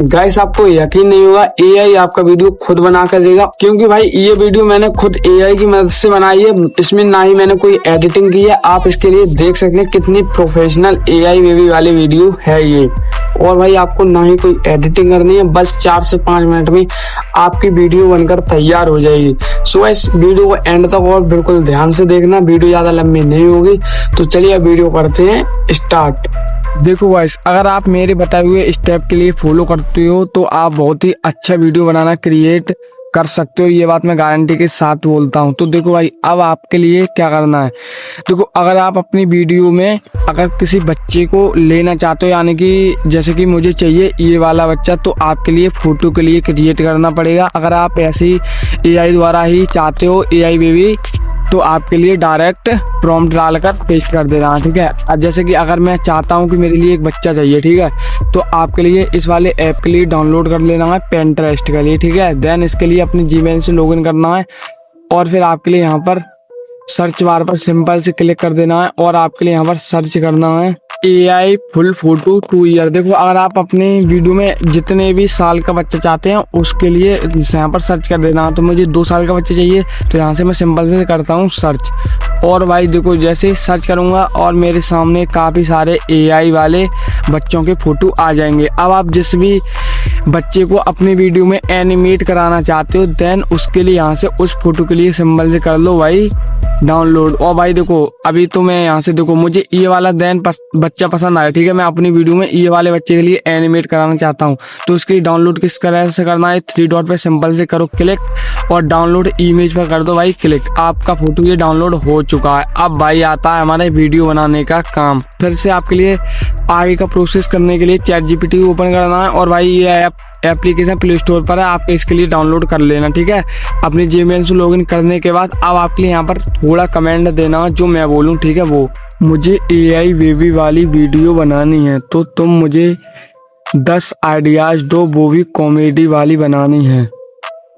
Guys आपको यकीन नहीं होगा, एआई आपका वीडियो खुद बना कर देगा। क्योंकि भाई ये वीडियो मैंने खुद एआई की मदद से बनाई है, इसमें ना ही मैंने कोई एडिटिंग की है। आप इसके लिए देख सकते हैं कितनी प्रोफेशनल एआई बेबी वाली वीडियो है ये। और भाई आपको ना ही कोई एडिटिंग करनी है, बस 4 से 5 मिनट में आपकी वीडियो बनकर तैयार हो जाएगी। सो इस वीडियो को एंड तक और बिल्कुल ध्यान से देखना, वीडियो ज्यादा लंबी नहीं होगी। तो चलिए अब वीडियो करते हैं स्टार्ट। देखो गाइस, अगर आप मेरे बताए हुए स्टेप के लिए फॉलो करते हो तो आप बहुत ही अच्छा वीडियो बनाना क्रिएट कर सकते हो, ये बात मैं गारंटी के साथ बोलता हूँ। तो देखो भाई, अब आपके लिए क्या करना है। देखो, अगर आप अपनी वीडियो में अगर किसी बच्चे को लेना चाहते हो, यानी कि जैसे कि मुझे चाहिए ये वाला बच्चा, तो आपके लिए फोटो के लिए क्रिएट करना पड़ेगा। अगर आप ऐसे ही एआई द्वारा ही चाहते हो एआई बेबी, तो आपके लिए डायरेक्ट प्रॉम्प्ट डालकर पेस्ट कर देना है, ठीक है। अब जैसे कि अगर मैं चाहता हूं कि मेरे लिए एक बच्चा चाहिए, ठीक है, तो आपके लिए इस वाले ऐप के लिए डाउनलोड कर लेना है पिंटरेस्ट के लिए, ठीक है। देन इसके लिए अपने जीमेल से लॉगिन करना है और फिर आपके लिए यहाँ पर सर्च बार पर सिंपल से क्लिक कर देना है और आपके लिए यहाँ पर सर्च करना है एआई फुल फोटो 2 ईयर। देखो, अगर आप अपने वीडियो में जितने भी साल का बच्चा चाहते हैं उसके लिए यहाँ पर सर्च कर देना है। तो मुझे 2 साल का बच्चा चाहिए, तो यहाँ से मैं सिंपल से करता हूँ सर्च। और भाई देखो, जैसे ही सर्च करूँगा और मेरे सामने काफ़ी सारे एआई वाले बच्चों के फोटो आ जाएंगे। अब आप जिस भी बच्चे को अपनी वीडियो में एनिमेट कराना चाहते हो, देन उसके लिए यहाँ से उस फोटो के लिए सिंपल से कर लो भाई डाउनलोड। और भाई देखो, अभी तो मैं यहाँ से देखो, मुझे ये वाला बच्चा पसंद आया, ठीक है। मैं अपनी वीडियो में ये वाले बच्चे के लिए एनिमेट कराना चाहता हूँ, तो उसके लिए डाउनलोड किस तरह से करना है, 3 डॉट पे सिंपल से करो क्लिक और डाउनलोड इमेज पर कर दो भाई क्लिक। आपका फोटो ये डाउनलोड हो चुका है। अब भाई आता है हमारे वीडियो बनाने का काम। फिर से आपके लिए आगे का प्रोसेस करने के लिए ChatGPT ओपन करना है और भाई ये एप्लीकेशन प्ले स्टोर पर है, आप इसके लिए डाउनलोड कर लेना, ठीक है। अपने जीमेल से लॉगिन करने के बाद अब आपके लिए यहाँ पर थोड़ा कमेंट देना जो मैं बोलूँ, ठीक है। वो मुझे एआई बेबी वाली वीडियो बनानी है, तो तुम मुझे 10 आइडियाज दो, वो भी कॉमेडी वाली बनानी है।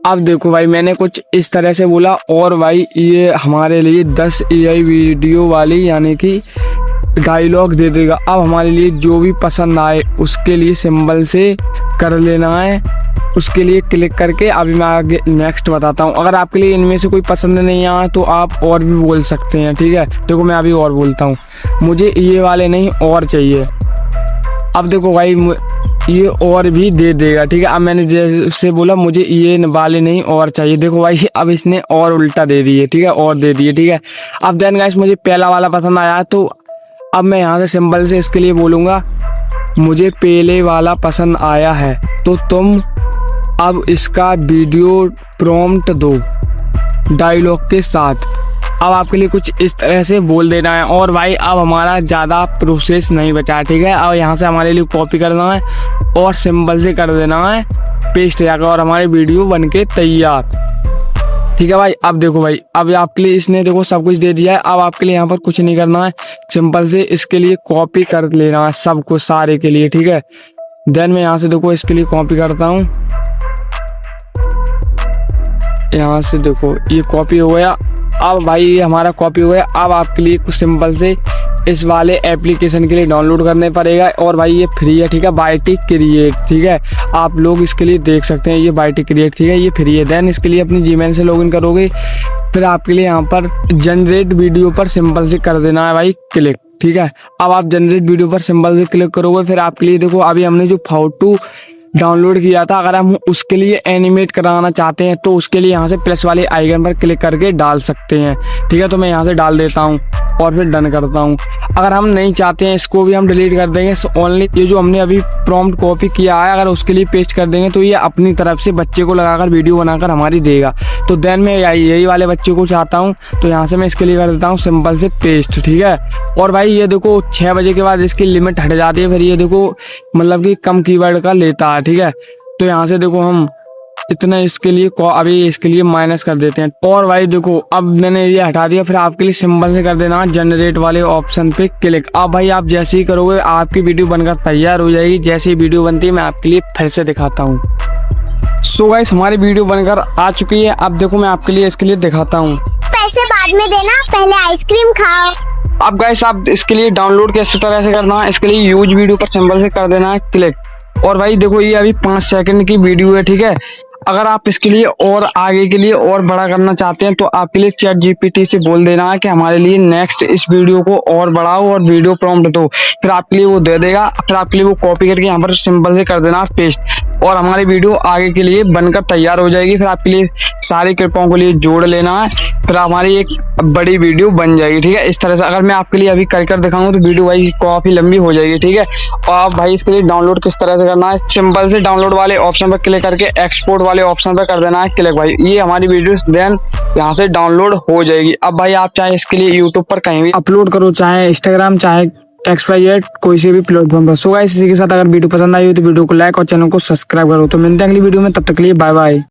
अब देखो भाई, मैंने कुछ इस तरह से बोला और भाई ये हमारे लिए 10 एआई वीडियो वाली यानी कि डायलॉग दे देगा। अब हमारे लिए जो भी पसंद आए उसके लिए सिंबल से कर लेना है, उसके लिए क्लिक करके। अभी मैं आगे नेक्स्ट बताता हूँ। अगर आपके लिए इनमें से कोई पसंद नहीं आया तो आप और भी बोल सकते हैं, ठीक है। देखो, मैं अभी और बोलता हूँ, मुझे ये वाले नहीं और चाहिए। अब देखो भाई, ये और भी दे देगा, ठीक है। अब मैंने जैसे बोला मुझे ये वाले नहीं और चाहिए, देखो भाई अब इसने और उल्टा दे दिए, ठीक है, और दे दिए, ठीक है। अब देन गाइस, मुझे पहला वाला पसंद आया, तो अब मैं यहाँ से सिंबल से इसके लिए बोलूँगा मुझे पहले वाला पसंद आया है, तो तुम अब इसका वीडियो प्रॉम्प्ट दो डायलॉग के साथ। अब आपके लिए कुछ इस तरह से बोल देना है और भाई अब हमारा ज़्यादा प्रोसेस नहीं बचा है, ठीक है। अब यहाँ से हमारे लिए कॉपी करना है और सिंबल से कर देना है पेस्ट जाकर और हमारी वीडियो बनके तैयार, ठीक है भाई। अब देखो भाई, अब आपके लिए इसने देखो सब कुछ दे दिया है। अब आपके लिए यहाँ पर कुछ नहीं करना है, सिंपल से इसके लिए कॉपी कर लेना है सबको सारे के लिए, ठीक है। देन मैं यहाँ से देखो इसके लिए कॉपी करता हूँ, यहाँ से देखो ये कॉपी हो गया। अब भाई ये हमारा कॉपी हो गया। अब आपके लिए कुछ सिंपल से इस वाले एप्लीकेशन के लिए डाउनलोड करने पड़ेगा और भाई ये फ्री है, ठीक है, बायटी क्रिएट, ठीक है। आप लोग इसके लिए देख सकते हैं, ये बायटी क्रिएट, ठीक है, ये फ्री है। देन इसके लिए अपनी जीमेल से लॉगिन करोगे, फिर आपके लिए यहाँ पर जनरेट वीडियो पर सिंपल से कर देना है भाई क्लिक, ठीक है। अब आप जनरेट वीडियो पर सिंपल से क्लिक करोगे, फिर आपके लिए देखो अभी हमने जो फोटो डाउनलोड किया था, अगर हम उसके लिए एनिमेट कराना चाहते हैं तो उसके लिए यहाँ से प्लस वाले आइकन पर क्लिक करके डाल सकते हैं, ठीक है। तो मैं यहाँ से डाल देता हूँ और फिर डन करता हूँ। अगर हम नहीं चाहते हैं, इसको भी हम डिलीट कर देंगे। ओनली ये जो हमने अभी प्रॉम्प्ट कॉपी किया है, अगर उसके लिए पेस्ट कर देंगे तो ये अपनी तरफ से बच्चे को लगाकर वीडियो बनाकर हमारी देगा। तो देन मैं यही वाले बच्चे को चाहता हूँ, तो यहाँ से मैं इसके लिए कर देता हूँ सिंपल से पेस्ट, ठीक है। और भाई ये देखो 6 बजे के बाद इसकी लिमिट हट जाती है, फिर ये देखो मतलब कि कम कीवर्ड का लेता है, ठीक है। तो यहाँ से देखो हम इतना इसके लिए अभी इसके लिए माइनस कर देते हैं। और भाई देखो, अब मैंने ये हटा दिया, फिर आपके लिए सिंबल से कर देना जनरेट वाले ऑप्शन पे क्लिक। अब भाई आप जैसे ही करोगे आपकी वीडियो बनकर तैयार हो जाएगी। जैसे ही वीडियो बनती है मैं आपके लिए फिर से दिखाता हूँ। सो गाइस, हमारी वीडियो बनकर आ चुकी है। अब देखो मैं आपके लिए इसके लिए दिखाता हूँ। पैसे बाद में देना, पहले आइसक्रीम खाओ। अब गाइस, आप इसके लिए डाउनलोड किस तरह से करना है, इसके लिए यूज वीडियो पर सिंबल से कर देना है क्लिक और भाई देखो ये अभी 5 सेकंड की वीडियो है, ठीक है। अगर आप इसके लिए और आगे के लिए और बड़ा करना चाहते हैं तो आपके लिए चैट जीपीटी से बोल देना है कि हमारे लिए नेक्स्ट इस वीडियो को और बढ़ाओ और वीडियो प्रॉम्प्ट दो, फिर आपके लिए वो दे देगा। फिर आपके लिए वो कॉपी करके यहाँ पर सिंपल से कर देना पेस्ट और हमारी वीडियो आगे के लिए बनकर तैयार हो जाएगी। फिर आपके लिए सारी क्लिपों को लिए जोड़ लेना है, फिर हमारी एक बड़ी वीडियो बन जाएगी, ठीक है। इस तरह से अगर मैं आपके लिए अभी कर दिखाऊंगा तो वीडियो भाई काफी लंबी हो जाएगी, ठीक है। और आप भाई इसके लिए डाउनलोड किस तरह से करना है, सिंपल से डाउनलोड वाले ऑप्शन पर क्लिक करके एक्सपोर्ट वाले ऑप्शन पर कर देना है क्लिक भाई। ये हमारी वीडियो देन यहाँ से डाउनलोड हो जाएगी। अब भाई आप चाहे इसके लिए यूट्यूब पर कहीं भी अपलोड करो, चाहे इंस्टाग्राम, चाहे XYZ कोई से भी प्लेटफॉर्म पर। सो गाइस इसी के साथ अगर वीडियो पसंद आई हो तो वीडियो को लाइक और चैनल को सब्सक्राइब करो। तो मिलते हैं अगली वीडियो में, तब तक के लिए बाय बाय।